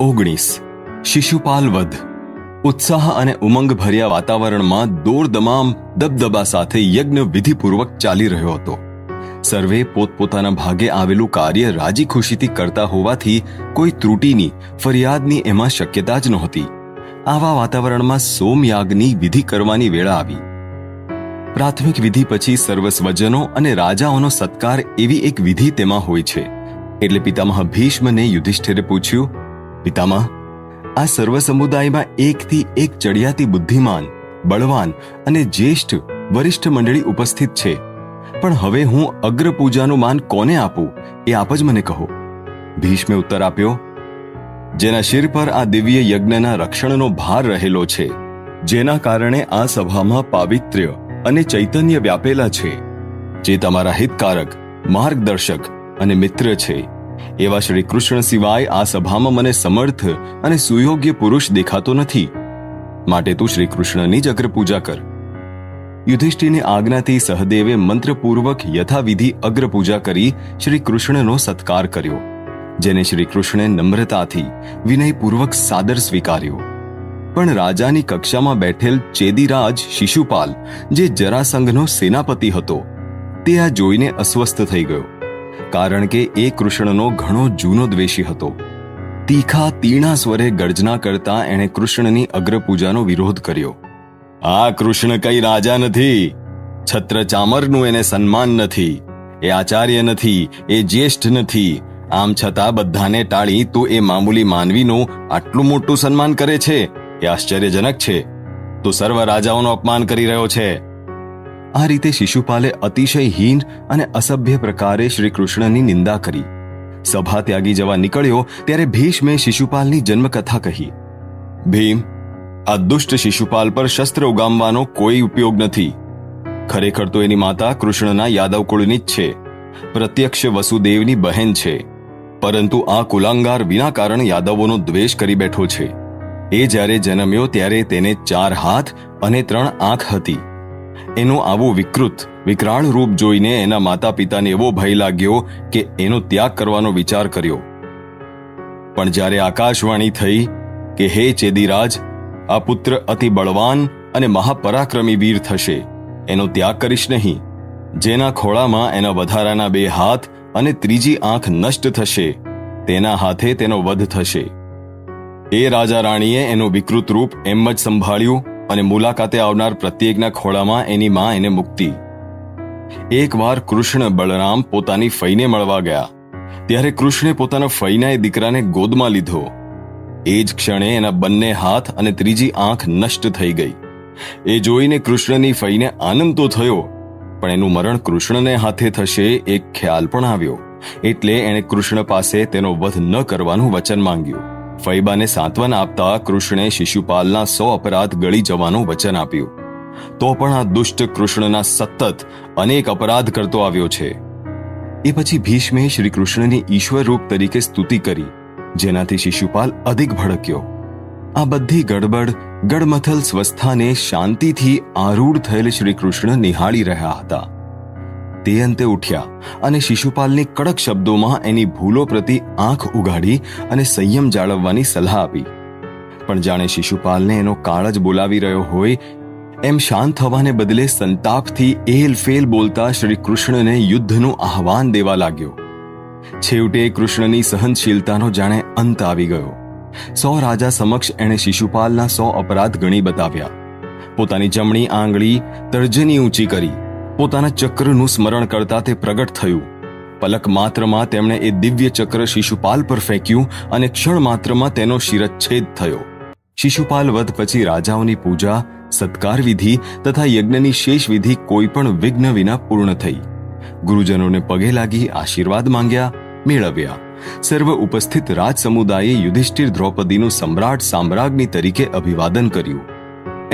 19 શિશુપાલ વધ. ઉત્સાહ અને ઉમંગ ભર્યા વાતાવરણમાં દોડદમામ દબદબા સાથે યજ્ઞ વિધિપૂર્વક ચાલી રહ્યો હતો. સર્વે પોતપોતાના ભાગે આવેલું કાર્ય રાજી ખુશીથી કરતા હોવાથી કોઈ ત્રુટિની, ફરિયાદની એમાં શક્યતા જ નહોતી. આવા વાતાવરણમાં સોમયાગની વિધિ કરવાની વેળા આવી. પ્રાથમિક વિધિ પછી સર્વ સ્વજનો અને રાજાઓનો સત્કાર એવી એક વિધિ તેમાં હોય છે. એટલે પિતામહ ભીષ્મને યુધિષ્ઠિરે પૂછ્યું, પિતામહ, આ સર્વ સમુદાયમાં એકથી એક ચડિયાતી બુદ્ધિમાન, બળવાન અને જ્યેષ્ઠ વરિષ્ઠ મંડળી ઉપસ્થિત છે, પણ હવે હું અગ્રપૂજાનું માન કોને આપું એ આપ જ મને કહો. ભીષ્મે ઉત્તર આપ્યો, જેના શિર પર આ દિવ્ય યજ્ઞના રક્ષણનો ભાર રહેલો છે, જેના કારણે આ સભામાં પાવિત્ર્ય અને ચૈતન્ય વ્યાપેલા છે, જે તમારા હિતકારક, માર્ગદર્શક અને મિત્ર છે, એવા શ્રી કૃષ્ણ સિવાય આ સભામાં મને સમર્થ અને સુયોગ્ય પુરુષ દેખાતો નથી. માટે તું શ્રી કૃષ્ણની જ અગ્રપૂજા કર. યુધિષ્ઠિરની આજ્ઞાથી સહદેવે મંત્રપૂર્વક યથાવિધિ અગ્રપૂજા કરી શ્રી કૃષ્ણનો સત્કાર કર્યો, જેને શ્રી કૃષ્ણે નમ્રતાથી, વિનયપૂર્વક સાદર સ્વીકાર્યો. પણ રાજાની કક્ષામાં બેઠેલ ચેદીરાજ શિશુપાલ, જે જરાસંઘનો સેનાપતિ હતો, તે આ જોઈને અસ્વસ્થ થઈ ગયો, કારણ કે એ કૃષ્ણનો ઘણો જૂનો દ્વેષી હતો. તીખા તીણા સ્વરે ગર્જના કરતા એણે કૃષ્ણની અગ્રપૂજાનો વિરોધ કર્યો. આ કૃષ્ણ કઈ રાજા નથી, છત્ર ચામરનું એને સન્માન નથી, એ આચાર્ય નથી, એ જ્યેષ્ઠ નથી. આમ છતાં બધાને ટાળી તું એ મામૂલી માનવીનું આટલું મોટું સન્માન કરે છે, એ આશ્ચર્યજનક છે. તું સર્વ રાજાઓનું અપમાન કરી રહ્યો છે. આ રીતે શિશુપાલે અતિશય હીન અને અસભ્ય પ્રકારે શ્રી કૃષ્ણની નિંદા કરી. સભા ત્યાગી જવા નીકળ્યો ત્યારે ભીષ્મે શિશુપાલની જન્મકથા કહી. ભીમ, આ દુષ્ટ શિશુપાલ પર શસ્ત્ર ઉગામવાનો કોઈ ઉપયોગ નથી. ખરેખર તો એની માતા કૃષ્ણના યાદવ કુળની જ છે, પ્રત્યક્ષ વસુદેવની બહેન છે, પરંતુ આ કુલાંગાર વિના કારણ યાદવોનો દ્વેષ કરી બેઠો છે. એ જ્યારે જન્મ્યો ત્યારે તેને 4 હાથ અને 3 આંખ હતી. એનું આવું વિકૃત, વિકરાળ રૂપ જોઈને એના માતા પિતાને એવો ભય લાગ્યો કે એનો ત્યાગ કરવાનો વિચાર કર્યો. પણ જ્યારે આકાશવાણી થઈ કે હે ચેદીરાજ, આ પુત્ર અતિ બળવાન અને મહાપરાક્રમી વીર થશે, એનો ત્યાગ કરીશ નહીં. જેના ખોળામાં એના વધારાના 2 હાથ અને 3જી આંખ નષ્ટ થશે, તેના હાથે તેનો વધ થશે. એ રાજા રાણીએ એનું વિકૃત રૂપ એમ જ સંભાળ્યું અને મુલાકાતે આવનાર પ્રત્યેકના ખોળામાં એની માં એને મૂકતી. એકવાર કૃષ્ણ બલરામ પોતાની ફઈને મળવા ગયા, ત્યારે કૃષ્ણે પોતાના ફઈના એ દીકરાને ગોદમાં લીધો. એ જ ક્ષણે એના બંને હાથ અને 3જી આંખ નષ્ટ થઈ ગઈ. એ જોઈને કૃષ્ણની ફઈને આનંદ તો થયો, પણ એનું મરણ કૃષ્ણને હાથે થશે એક ખ્યાલ પણ આવ્યો. એટલે એણે કૃષ્ણ પાસે તેનો વધ ન કરવાનું વચન માંગ્યું. ફૈબાને સાંત્વન આપતા કૃષ્ણે શિશુપાલના 100 અપરાધ ગળી જવાનું વચન આપ્યું. તો પણ આ દુષ્ટ કૃષ્ણના સતત અનેક અપરાધ કરતો આવ્યો છે. એ પછી ભીષ્મે શ્રી કૃષ્ણની ઈશ્વર રૂપ તરીકે સ્તુતિ કરી, જેનાથી શિશુપાલ અધિક ભડક્યો. આ બધી ગડબડ, ગડમથલ સ્વસ્થાને શાંતિથી આરૂઢ થયેલ શ્રી કૃષ્ણ નિહાળી રહ્યા હતા. તે અંતે ઉઠ્યા અને શિશુપાલની કડક શબ્દોમાં એની ભૂલો પ્રતિ આંખ ઉગાડી અને સંયમ જાળવવાની સલાહ આપી. પણ જાણે શિશુપાલને એનો કાળ જ બોલાવી રહ્યો હોય એમ શાંત થવાને બદલે સંતાપથી એલફેલ બોલતા શ્રી કૃષ્ણને યુદ્ધનું આહવાન દેવા લાગ્યો. છેવટે કૃષ્ણની સહનશીલતાનો જાણે અંત આવી ગયો. 100 રાજા સમક્ષ એણે શિશુપાલના 100 અપરાધ ગણી બતાવ્યા. પોતાની જમણી આંગળી તર્જની ઊંચી કરી પોતાના ચક્રનું સ્મરણ કરતા તે પ્રગટ થયું. પલક માત્રમાં તેમણે એ દિવ્ય ચક્ર શિશુપાલ પર ફેંક્યું અને ક્ષણ માત્રમાં તેનો શિરચ્છેદ થયો. શિશુપાલ વધ પછી રાજાઓની પૂજા, સત્કાર વિધિ તથા યજ્ઞની શેષ વિધિ કોઈ પણ વિઘ્ન વિના પૂર્ણ થઈ. ગુરુજનોને પગે લાગી આશીર્વાદ માંગ્યા, મેળવ્યા. સર્વ ઉપસ્થિત રાજ સમુદાયે યુધિષ્ઠિર દ્રૌપદીનું સમ્રાટ સામ્રાજ્ઞી તરીકે અભિવાદન કર્યું.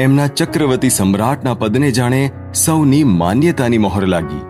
એમના ચક્રવર્તી સમ્રાટના પદને જાણે સૌની માન્યતાની મોહર લાગી.